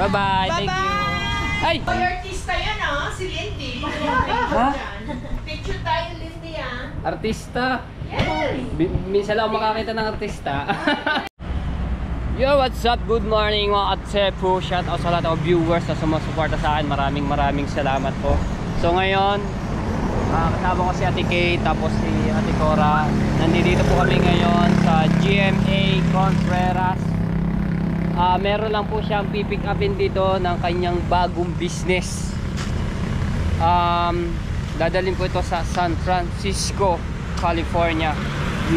Bye-bye. Thank you. Ay! May artista yan si Lindy. Ha? Picture tayo, Lindy Artista? Yes! Minsan lang makakita ng artista. Yo, what's up? Good morning mga Katsepo. Shout out sa lahat ng viewers na sumusuporta sa akin. Maraming salamat po. So ngayon, kasama ko si Ate Kay, tapos si Ate Cora. Nandito po kami ngayon sa GMA Contreras. Meron lang po siyang pipick upin dito ng kanyang bagong business. Dadalhin po ito sa San Francisco, California,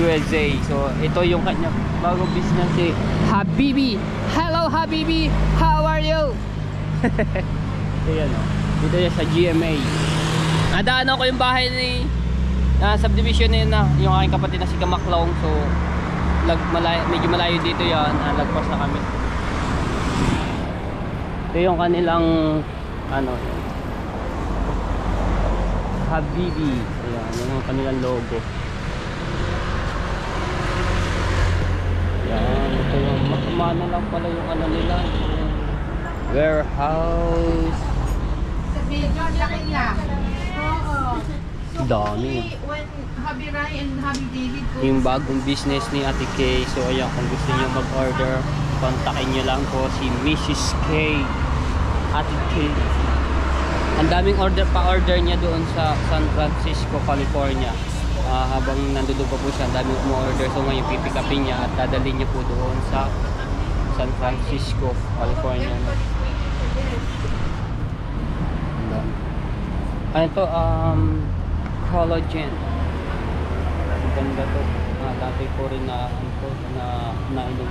USA. So ito yung kanyang bagong business, si Habibi. Hello Habibi, how are you? Ayan, dito yan sa GMA. Nadaanan ko yung bahay ni subdivision na yung aking kapatid na si Kamaklong. So medyo malayo dito yan. Lagpas na kami. Ito yung kanilang Habibi. Ayan, yun yung kanilang logo. Ayan, ito yung matumana lang pala yung nila, warehouse. Sa video, laki niya. Oo. Dami. When Habi Rai and Habi David go, Yung bagong business ni Ate Kay. So ayan, kung gusto niyo mag-order, kontakin niyo lang po si Mrs. Kay, Ate Kay. Ang daming pa-order niya doon sa San Francisco, California. Habang nandoon pa po siya, ang daming umorder. So ngayon pipick upin niya at dadalhin niya po doon sa San Francisco, California. Ano to? Collagen. Ganda to. Dati ko rin nainom.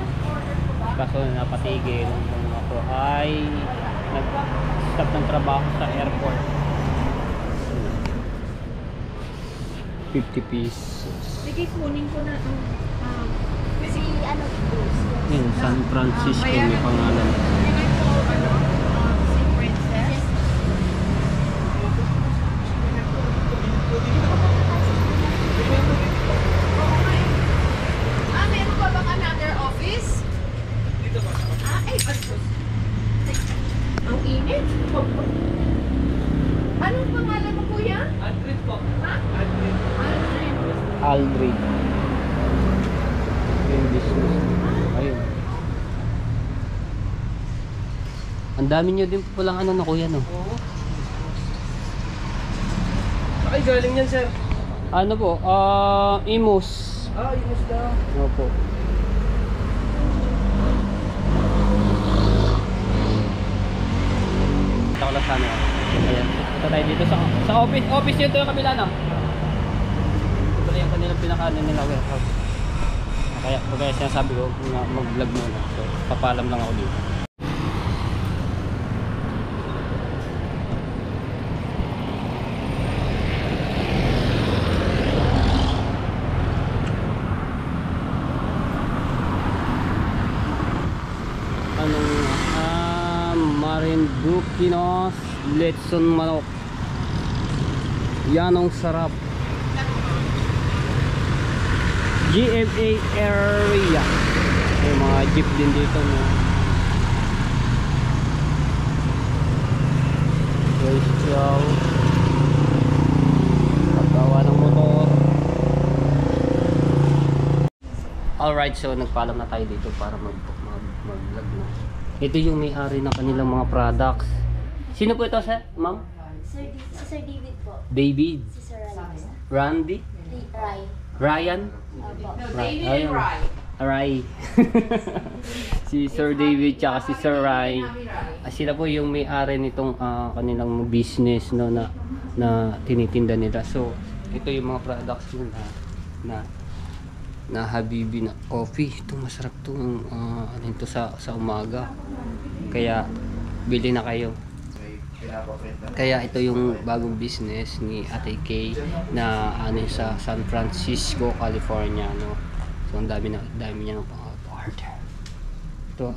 Kaso napatigil nung ako ay nag-stop ng trabaho sa airport. 50 pesos. sige, kunin ko na Si Yan, San Francisco yung pangalan. si Princess. Meron pa bang another office? Dito ba? Ang init. Anong pangalan mo, kuya? Aldrin po. Ha? Aldrin. Aldrin. Yung business. Ayun. Ang dami nyo din po palang na kuya, no? Oo. Ay, galing yan, sir. Ano po? Imus. Yung isda. Opo. Ito ko lang sana. Ayan. Ito tayo dito sa office. Office yun ito yung kabila, no? Ito pala yung kanilang pinakanan nila warehouse. Kaya sinasabi ko na mag-vlog muna. So, papalam lang ako dito. Marinduquinos Letson manok. Yan ang sarap. GMA area. May mga jeep din dito, no? Special paggawa ng motor. Alright, so nagpaalam na tayo dito para mag-vlog na. Ito yung may-ari ng kanilang mga products. Sino po ito, sir? Ma'am? Sir David po. David? Si Sir Rai. Randy? Rai. Ryan? Opo. David and Rai. Rai. Si Sir David tsaka si Sir Rai. Sila po yung may-ari nitong kanilang business, no, na tinitinda nila. So ito yung mga products nila na Habibi na coffee. Ito masarap to, ito sa umaga. Kaya bili na kayo. Kaya ito yung bagong business ni Ate Kay na sa San Francisco, California, no. So ang dami niya ng order. Ito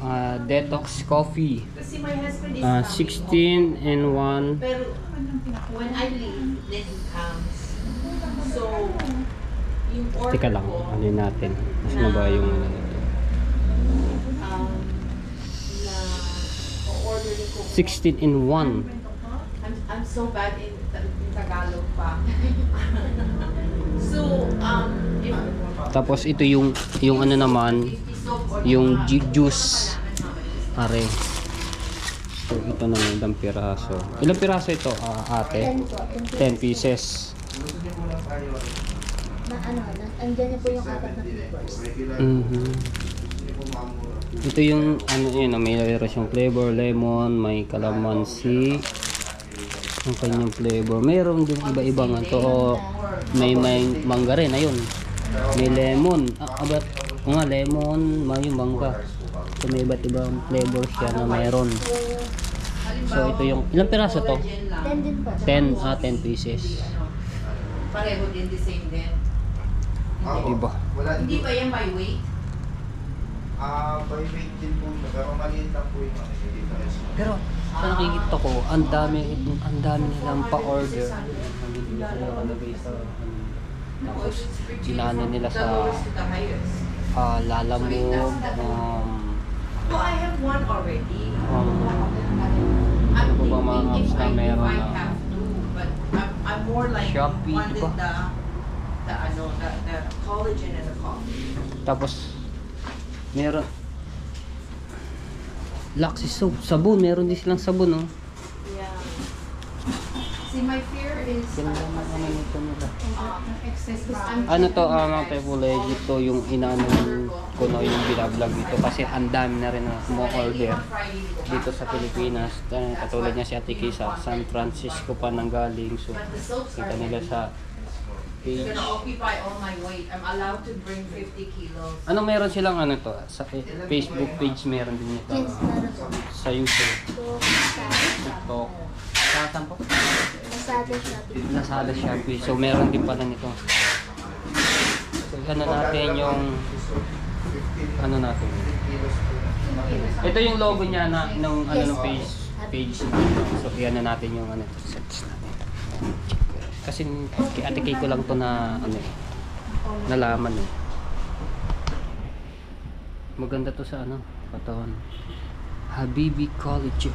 detox coffee. Kasi my husband is 16 and 1. Pero when I leave, then he comes. So yung order Teka lang, ko, ano natin? Mas ba yung na order 16 in 1. I'm so bad in Tagalog pa. So, if Tapos ito yung ano naman, 50 soap or yung juice. Are. So ito naman ilang piraso. Ilang piraso ito, ate? 10 po. 10 pieces. Andyan na po yung apat na flavors. Mhm. Ito yung ano yun, may siyang flavor, lemon, may calamansi. Ang kanyang flavor. Mayroon din iba-ibang ito. May mangga rin, ayun. May lemon. Lemon, may mangga. So may iba't ibang flavor siya na mayroon. So ito yung, ilang piraso to? 10 din po. 10 pieces. pareho din, the same din. Iba. Hindi ba yan by weight? By weight din po siya, pero maliit lang po yung hindi tayo sa... Pero sa nakikita ko, ang dami nilang pa-order. Hindi sila nakalagay sa tapos ginano nila The sa lowest to the highest. Lalamove, Well, I have one already. ano I'm ba bang mga thinking apps if na meron I na have to, but I'm more like Shopee, wanted di ba? the collagen and the coffee. tapos meron Laxi soap, sabon, meron din silang sabon, no? Yeah. See, my fear is Ganda naman naman ito nila. excess. Ano to, mga Pepulege, ito yung inaano ko no, yung binablog dito kasi ang dami na rin na order dito sa Pilipinas. Katulad niya si Ate Kay sa San Francisco pa nang galing. So, But the soaps are kita nila sa it's page. gonna occupy all my weight. I'm allowed to bring 50 kilos. Ano meron silang ano to? Sa Facebook page meron din ito. Yes, meron po. Sa YouTube, So, TikTok. Saan po? Lazada, Shopee. Lazada, Shopee. So meron din pala nito. So ano natin yung ano natin. Ito yung logo niya na nung ano ng page. So iyan na natin yung ano sets natin. Kasi kay Ate Kay ko lang to na ano nalaman eh. Maganda to sa ano, katawan. Habibi Collagen.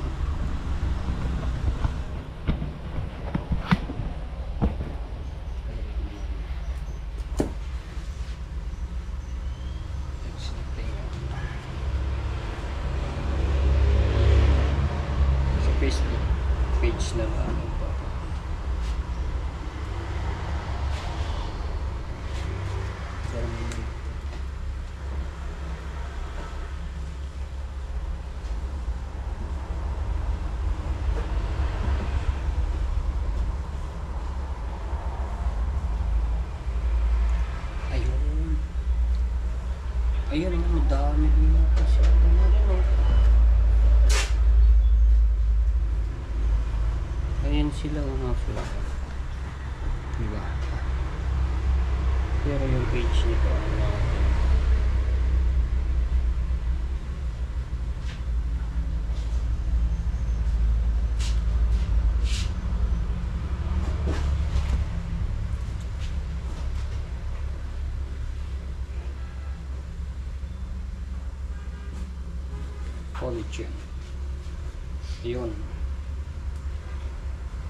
Sa Facebook page na lang. Ayun. Ayun, ang dami din kasi ano rin, oh. Ayan sila, mga sila. Diba? Pero yung page nito, ano, collagen. Ayun.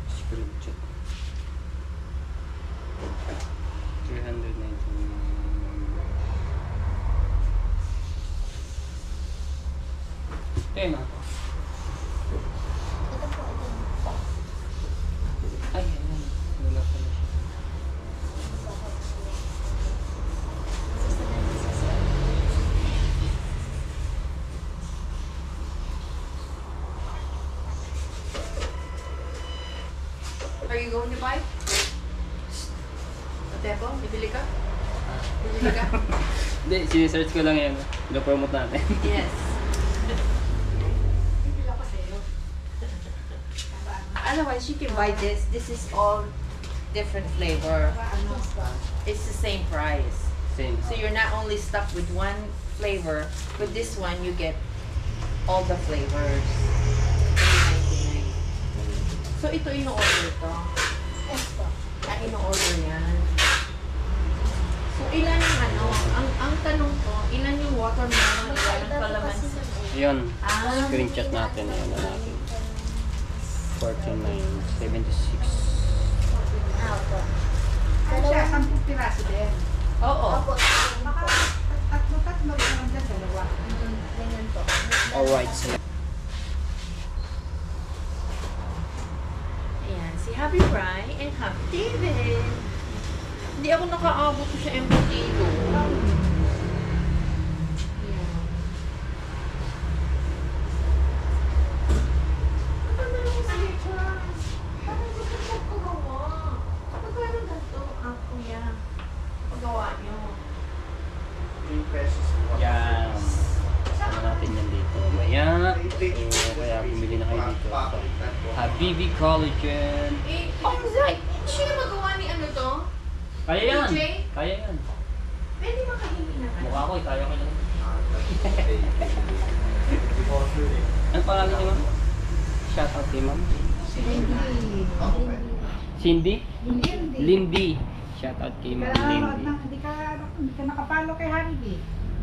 Screenshot. 399. Ten ako. Ito po, ito. Ay, ayun. Wala pala siya. Are you going to buy? Tepo, bibili ka? Bibili ka? Hindi, sinesearch ko lang yan. Pina-promote natin. Yes. Otherwise, you can buy this. This is all different flavor. It's the same price. Same. So you're not only stuck with one flavor, with this one you get all the flavors. $3.99. So ito ino-order to. Yes po. Ino-order yan. So ilan yung ano, ang tanong ko, ilan yung watermelon, ilan ang Magkaiba po kasi calamansi? sa Ayun. Ah, Screenshot natin. Ayun na natin. 49.76. Opo. Ano siya, 10 piraso din. Oo. Opo. Baka tatlo-tatlo naman dyan, dalawa. Ganyan po. Alright, so Ayan, si Happy Fry and Happy David. Hindi ako nakaabot sa embutido. Ayan. Ano na lang si Charles? Parang gusto ko pagawa. Magkano ganito ang kuya? Pagawa niyo. 3 pesos po. yan. Ano natin yan dito. Maya. So, kaya bumili na kayo dito sa Habibi Collagen. Oh, Zay! Sino magawa ni ano to? Kaya yan. DJ? Kaya yan. Pwede makahingi na ano? Mukha ko, kaya ko lang. Sponsor eh. Ano pangalan niyo, ma'am? Shout out kay ma'am. Ako ba? Cindy? Hindi. Lindy. Shout out kay ma'am Lindy. Hindi ka nakapalo kay Harvey.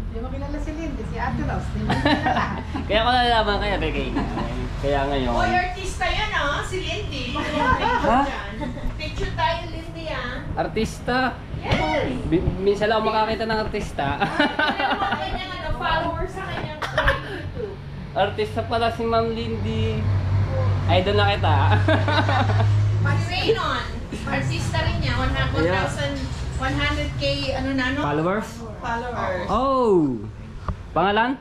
Hindi mo kilala si Lindy, si Ate Rose. Hindi mo kilala. Kaya ko nalalaman kaya kay kaya ngayon. Oy, artista yan ah, si Lindy. Ha? Picture tayo, Lindy ah. Artista. Yes! Minsan lang ako makakita ng artista. Ano mga kanyang ano, followers sa kanyang YouTube. Artista pala si Ma'am Lindy. Idol na kita. Si Raynon, artista rin niya, 100K ano na no? Followers? Followers. Oh! Pangalan?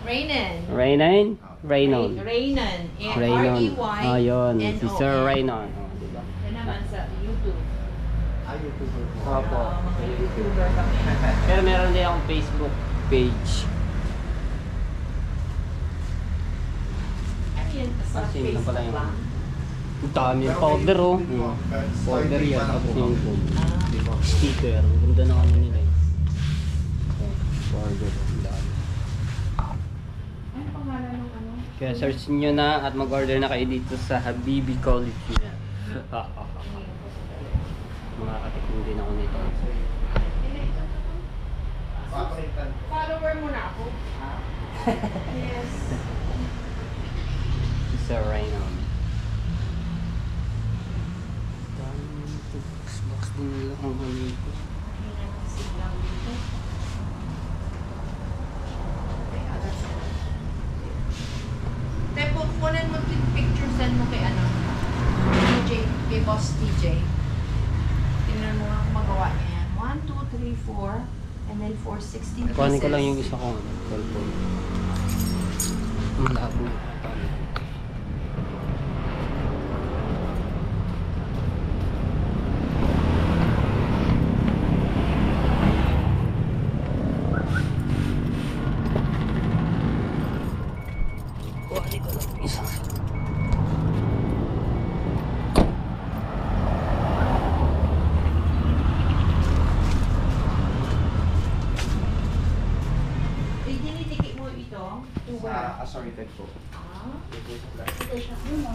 Raynon. Raynon? Raynon. Raynon. Raynon. R-E-Y. Oh, yun. Si N-O-N. Sir Raynon. Oh, diba? Yan naman sa YouTube. YouTuber po. Opo. Mga YouTuber kami. Pero meron din akong Facebook page. Ano yan? Sa Ah, sino lang pala Facebook yun? lang? Ang dami yung powder oh. Powder yan. Tapos yung sticker. Ang ganda ng ano nila eh. Oh, powder. Ang dami. Ano pangalan ng ano? Kaya search nyo na at mag-order na kayo dito sa Habibi College na. Mga katikin din ako nito. Follower mo na ako. Yes. Si Sir Raynon. Box din nila kung ano ito. Tepo, kunin mo yung picture, send mo kay ano, TJ, kay Boss TJ. Tingnan mo nga kung magawa niya yan. 1, 2, 3, 4, and then 460 pieces. Kuhanin ko lang yung isa kong cellphone. Malabo. Kuhanin ko lang yung isa. Dinidikit mo ito? To where? Assorted po. Ah? Ito siya. Yun o.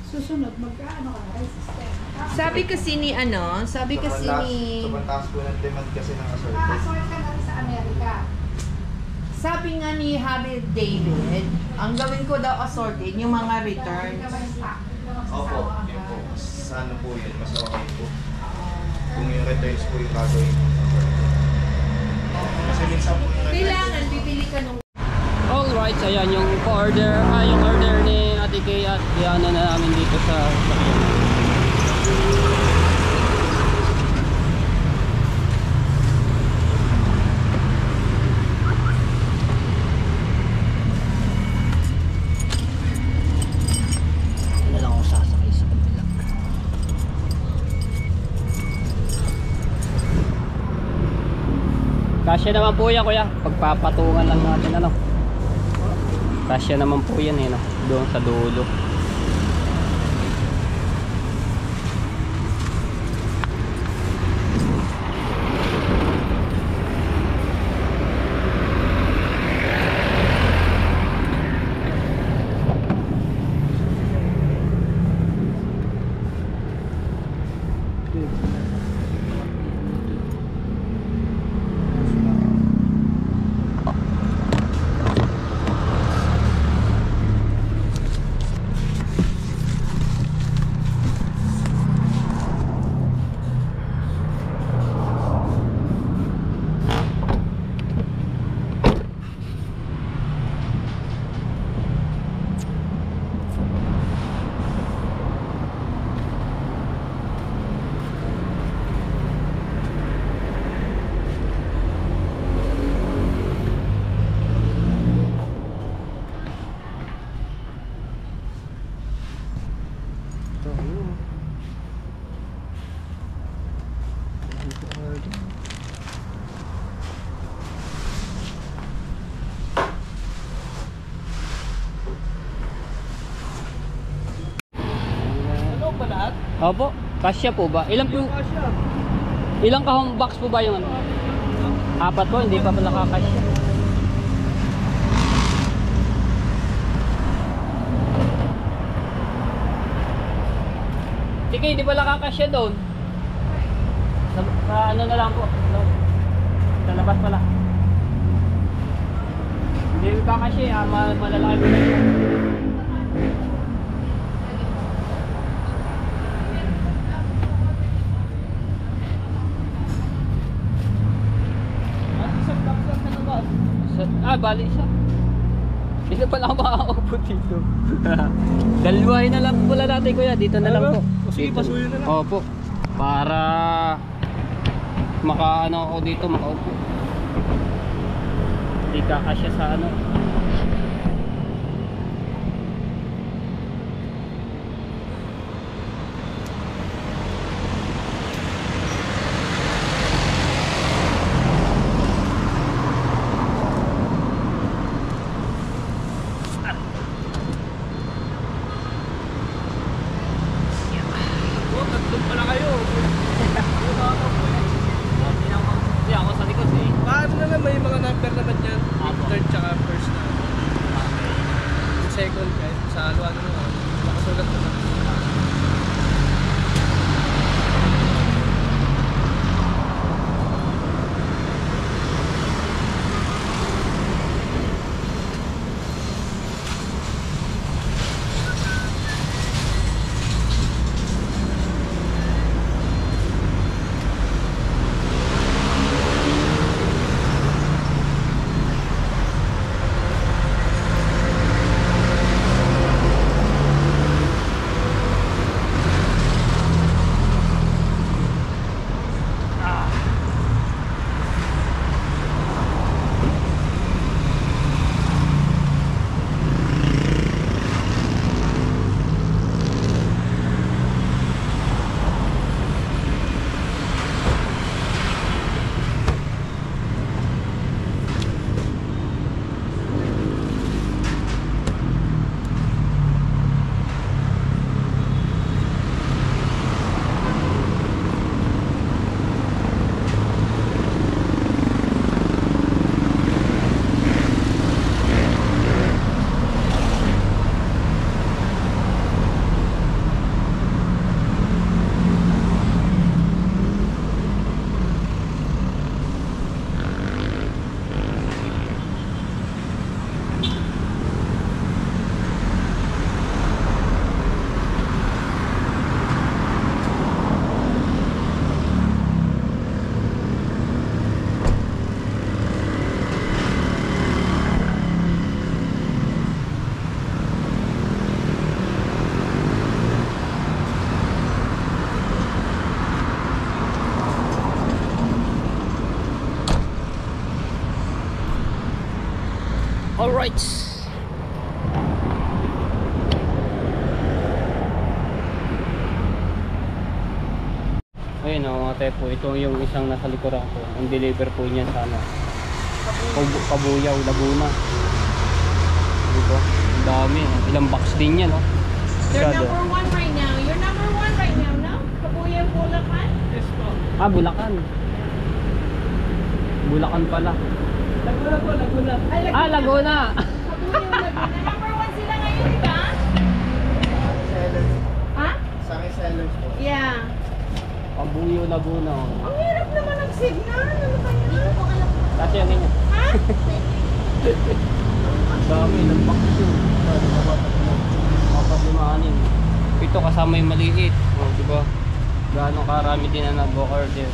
Susunod, magkaano ka na rin system. Sabi kasi ni ano, sabi kasi ni... Sobrang taas po ng demand kasi ng assorted. Asort ka na rin sa Amerika. Sabi nga ni Happy David, ang gawin ko daw assorted, yung mga returns. Opo, yun po. Sana po yun, mas okay po. Kung yung returns po yung gagawin mo. Kasi minsan po yung returns. Kailangan bibili ka nung... Alright, ayan yung order, yung order ni Ate Kay at iano na namin dito sa ano lang ako sasakay sa kabila. Kasya naman po yan kuya, pagpapatungan lang natin ano. Kasya naman po yan eh, no? Doon sa dulo. Opo, kasya po ba? Ilang kahong box po ba yung ano? 4 po, hindi pa pala kakasya. Sige, hindi pala kakasya doon. Sa ano na lang po. Sa labas pala. Hindi kakasya, malalaki po. Bali isa. Hindi na pala ako makakaupo dito. Dalawahin na lang pala natin kuya. Dito na lang po. Sige, pasuyo na lang. Opo. Para makaano ako dito, makaupo. Hindi kakasya sa ano. Tatlong pala kayo. Hindi ako sa likod eh. Paano naman may mga number naman yan? Apo. Third tsaka first na. Second guys, sa ano naman. Nakasulat naman. Alright. Ayun o mga tepo, ito yung isang nasa likuran ko. Ang deliver po niya sa ano, Kabuyaw, Laguna. Dito, ang dami. Ilang box din yan, no? You're Masyado. number 1 right now. You're number 1 right now, no? Kabuyaw Bulacan? Yes po. Ah, Bulacan. Bulacan pala. Laguna po, Laguna. Ay, Ah, Laguna. Kabuyaw Laguna. Number 1 sila ngayon, di ba? Sellers. Ha? Sa akin sellers po. Yeah. Kabuyaw, Laguna. Oh. Ang hirap naman ng signal. Ano ba yan? Kasi yung inyo. Ha? Ang dami, ilang box yun. Kapag-limahanin. Ito kasama yung maliit. O, diba? Gaano karami din na nag-order.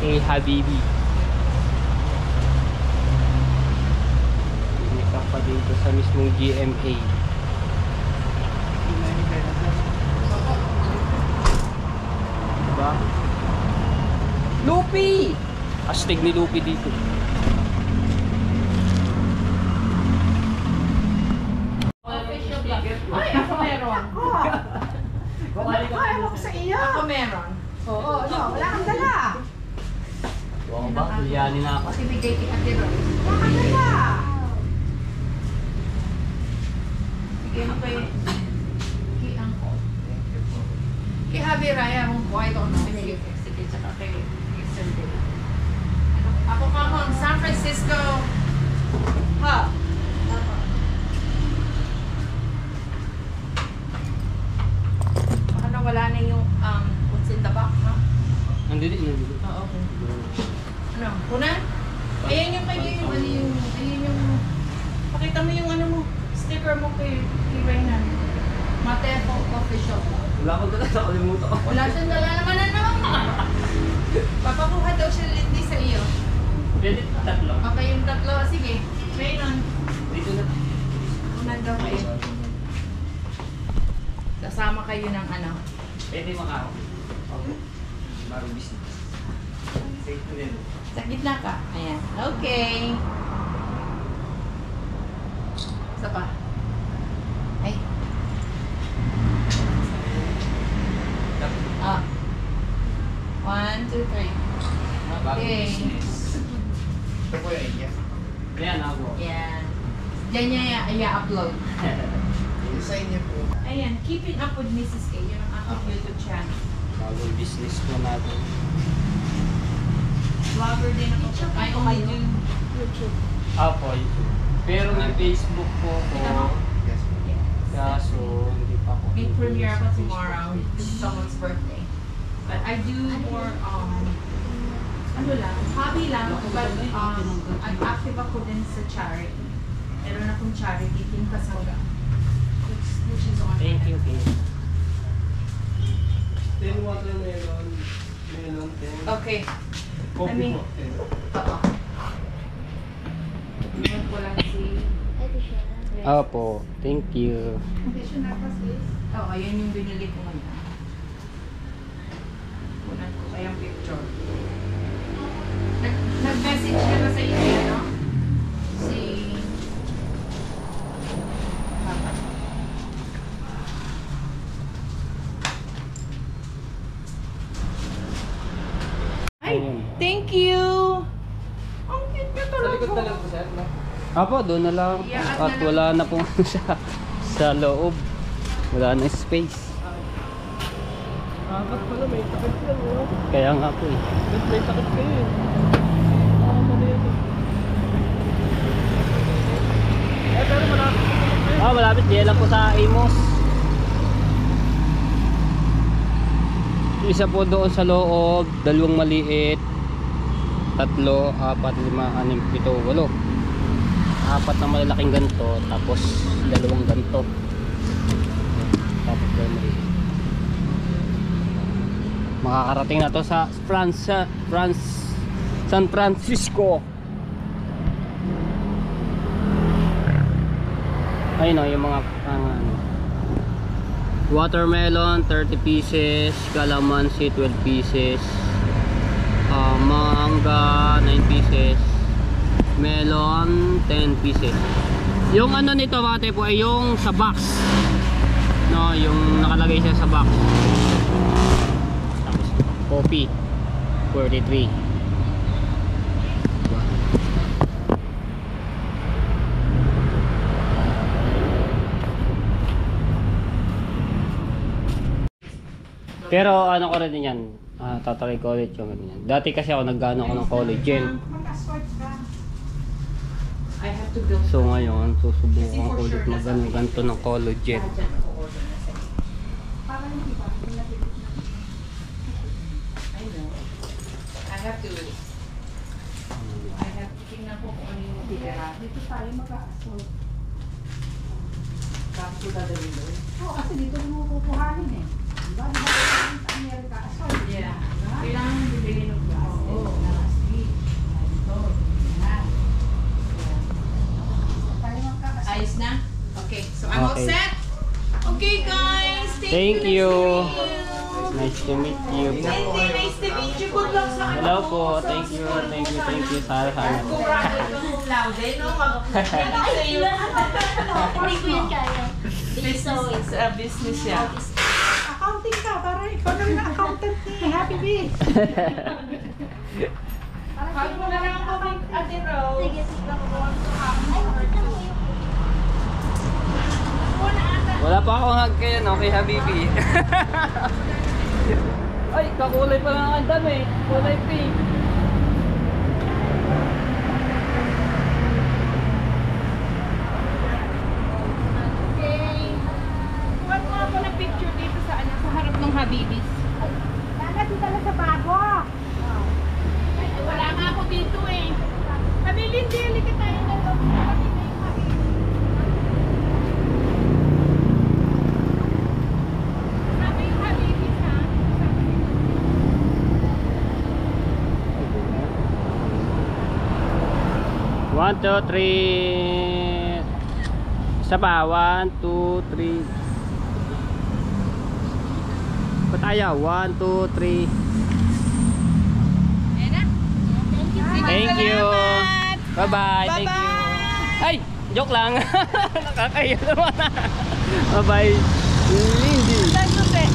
Habibi. Pinika pa dito sa mismong GMA. Diba? Lupi! Astig ni Lupi dito. Ay, ako meron. Ay, ako sa iyo. Ako meron. Oo, no, wala kang dala. Wow ba? Liyanin na ako. Kasi bigay kay Ate Rose. Wala kang dala. Bigay mo kay Angko. I don't know if you sige, tsaka kay Sir Dave. Ako ma'am, San Francisco. Ha? Baka nawala na yung what's in the box, no? Nandito. Oo, okay. Ano? Kunan? Ayan yung kayo yung ayun yung pakita mo yung ano mo, sticker mo kay Reynan. Matefo official. Wala ko dala, nakalimutan ko. Wala siyang dala naman na naman. Papakuha daw siya Lindy sa iyo. Pwede tatlo. Okay, yung tatlo. Sige. Reynan. Dito na. Kunan daw kayo. Kasama kayo ng ano. Pwede makao. Okay. Bago business. Safe na din. Sa gitna ka. Ayan. Okay. Isa pa. Ay. Ah. 1, 2, 3. Bago Okay. business. Ito po yung idea. Ayan ako. Yan. Diyan niya i-upload. Yung sign niya po. Ayan. Keeping up with Mrs. K. Yun ang aking YouTube channel. Bagong business po natin. Vlogger din ako. I only do YouTube. Apo, YouTube. Pero may Facebook po ko. Yes po. Kaso, hindi pa ako. may premiere ako tomorrow. This is someone's birthday. But I do more, ano lang, hobby lang. But I'm active ako din sa charity. Meron akong charity, Team Kasangga. Which is on. Thank you, Kate. 10 watermelon. Melon 10. Okay. Coffee I mean- po. 10. Oo. Iwan ko lang si... Ito siya. Apo, thank you. Additional pa sis. Oo, ayan yung binili ko ngayon. Kunan ko kayang picture. Nag-message ka ba sa inyo, no? Si... Papa. Ay, thank you! Ang cute niya Sa likod na talaga. lang po, sir. No? Apo, doon na lang. Yeah, at At na lang. wala na pong sa loob. Wala na space. Apat pala, may takip lang. Oh. Kaya nga po eh. May takip kayo eh. Tama na yan eh. Pero malapit na naman kayo. Malapit. Diyan lang po sa Amos. Isa po doon sa loob, dalawang maliit, 3, 4, 5, 6, 7, 8. 4 na malalaking ganito, tapos 2 ganito. Tapos 2 maliit. Makakarating na to sa San Francisco. Ayun o, yung mga watermelon 30 pieces, calamansi 12 pieces, mangga 9 pieces, melon 10 pieces. Yung ano nito mga po ay yung sa box, no, yung nakalagay siya sa box. Tapos coffee 43. Pero ano ko rin yan, tatry ko ulit yung ganyan. Dati kasi ako nag-ano ako ng collagen. Mag-asword ka. I have to build. So ngayon, susubukan ko ulit mag-ganto ng collagen. Para hindi ba? I know. I have to tingnan ko kung ano yung titira. Dito tayo mag-asword. Tapos ko dadalhin doon. Oo, kasi dito mo kukuhanin eh. Diba? Diba? Sa Amerika, asword. Yeah. Kailangan mo bibili ng glass. Oo, plastic. Ito, yan. Tayo magkakasword. Ayos na? Okay. So I'm all Okay. set? Okay guys. Thank you. Nice to meet you. Nice to meet you. Hindi, nice to meet you. Good luck sa Hello po, thank you. Sana. Laude, no? Mag-thank sa iyo. Hindi ko yan kaya. Business, business siya. Accounting ka, para ikaw na rin ang accountant ni Happy Bee. Hug mo na lang ako, Ate Rose. Sige, tignan ko kung ano sa akin. Ay, makita mo yung Wala pa akong hug kayo, no? Kay Habibi. Ay, kakulay pa nga ang dami. Kulay pink. Kuha mo ako ng picture dito sa harap ng Habibis. Sana dito lang sa bago. Wala nga ako dito eh. Habilin, dili ka tayo na loob. Pati na yung Habibis. Sabi yung Habibis ha. One, two, three. Isa pa. 1, 2, 3. Pa tayo? 1, 2, 3. Ayan na. Thank you. Salamat. Bye-bye. Thank you. Bye-bye. Ay, joke lang. Nakakaya naman. Bye-bye. Lindy. Saan susi?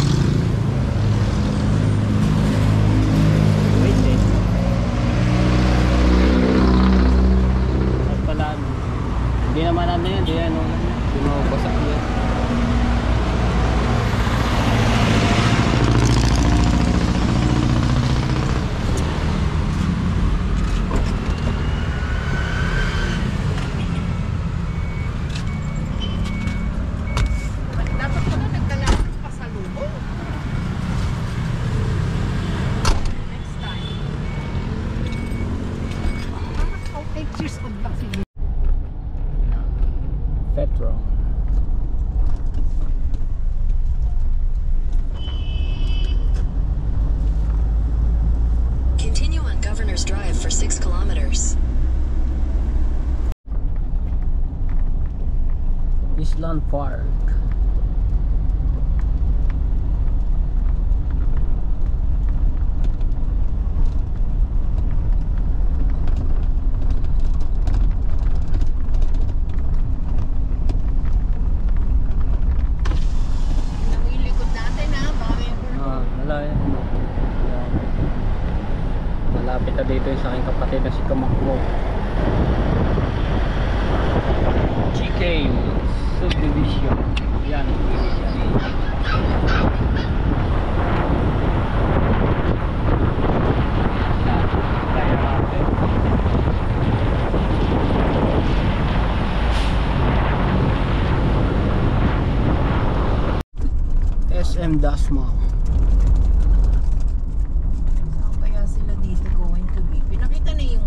Wait eh. At pala, hindi naman namin yan. Hindi mabasak yun. Dapat ko na nagkalapit pa sa lubong. Next time. How 8 years old lang sila. Petro. Continue on Governor's Drive for 6 kilometers. Island Park. Tingnan mo yung likod natin ha. Baka may Wala yan. Yan. Malapit na dito yung sa aking kapatid na si Kamakmo. GK Subdivision. Yan. Kaya natin. SM Dasma. Saan kaya sila dito going to be? Pinakita na yung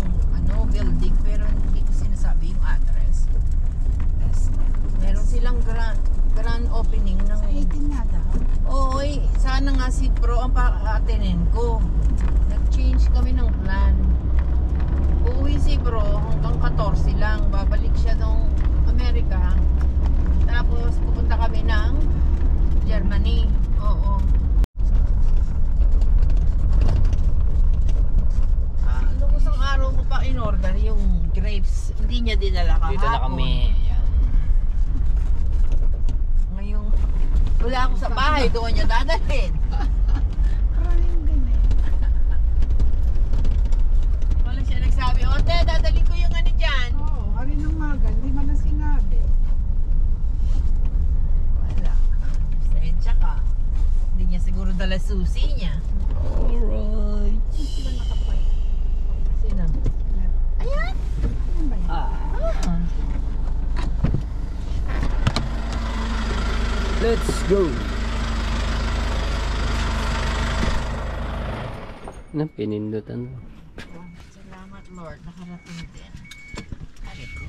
building pero hindi ko sinasabi yung address. Yes. Meron silang grand opening ng... Sa 18 nga daw. Oo, sana nga si Pro ang pa-attendin ko. Nag-change kami ng plan. Uuwi si Pro hanggang 14 lang. Babalik siya nung Amerika. Tapos pupunta kami ng Germany. Oo. Nung isang araw ko pa in-order yung grapes. Hindi niya dinala kahapon. Dito na kami. Yan. Ngayong wala ako sa bahay, doon niya dadalhin. Crying din eh. Wala siya nagsabi, Ote, dadalhin ko yung ano dyan. Oo, hari ng maga. Hindi man na sinabi. Wala. Sensya ka. Hindi niya siguro dala susi niya. Alright. Sila nakapay. Sino? Ayan. Ano ba yan? Ah. Let's go. Ano, pinindutan. Salamat Lord, nakarating din. Arito.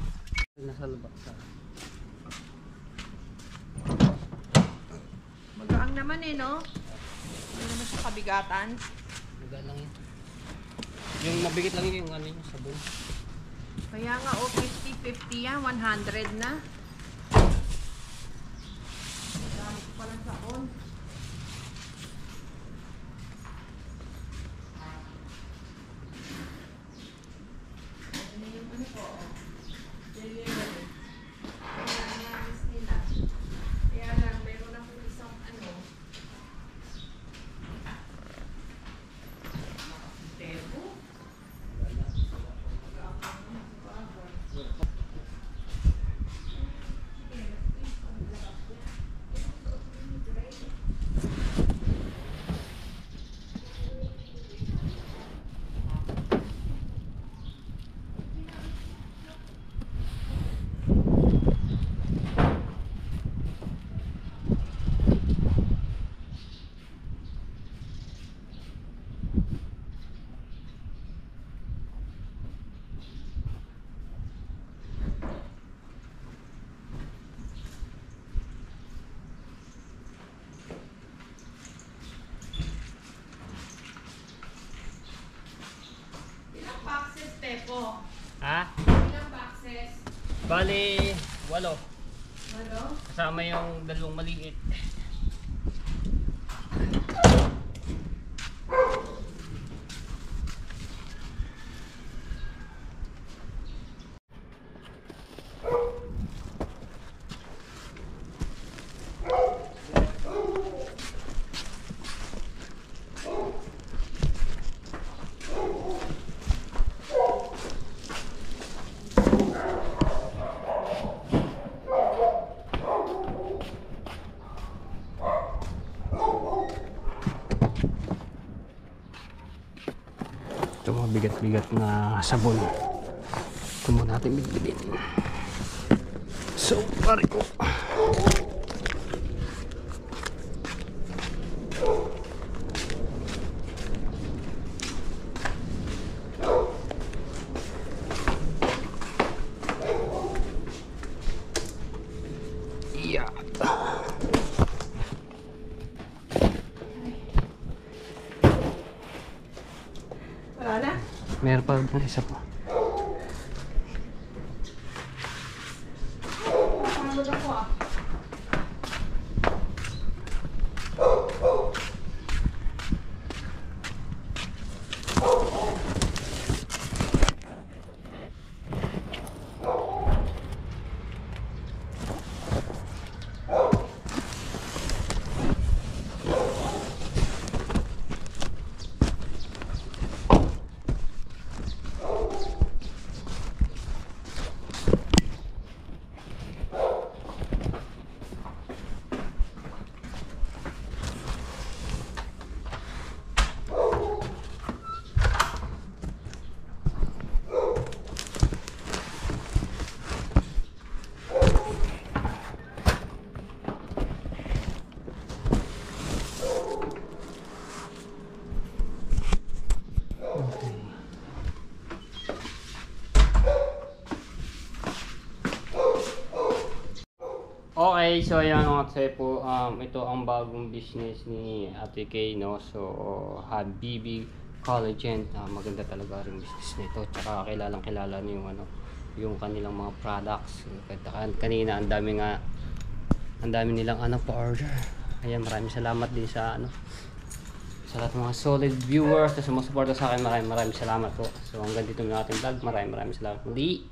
Nasa lubak sa. Magaang naman eh, no? Hindi naman siya kabigatan. Maga lang yun. Yung mabigat lang yung ano yung sabon. Kaya nga, 50-50 yan, 100 na. Dami ko palang sakon. Ano yung ano po? Delivery. Namis nila. Kaya lang, meron akong isang ano. Tebo. Ha? Ilang boxes? Bali, 8. Ano? Kasama yung 2 maliit. Ito mga bigat-bigat na sabon. Ito muna natin bitbitin. So, pare ko. Yeah. Wala na? Meron pa ng isa pa. Pagod ako ah. Okay, so ayan mga tsepo, ito ang bagong business ni Ate Kay, no? So, Habibi Collagen, maganda talaga rin business nito. Tsaka kilalang-kilala niyo yung ano, yung kanilang mga products. Kanina ang dami nilang pa-order. Ayan, maraming salamat din sa sa lahat ng mga solid viewers, sa mga suporta sa akin. Maraming salamat po. So hanggang dito na ating vlog. Maraming salamat muli.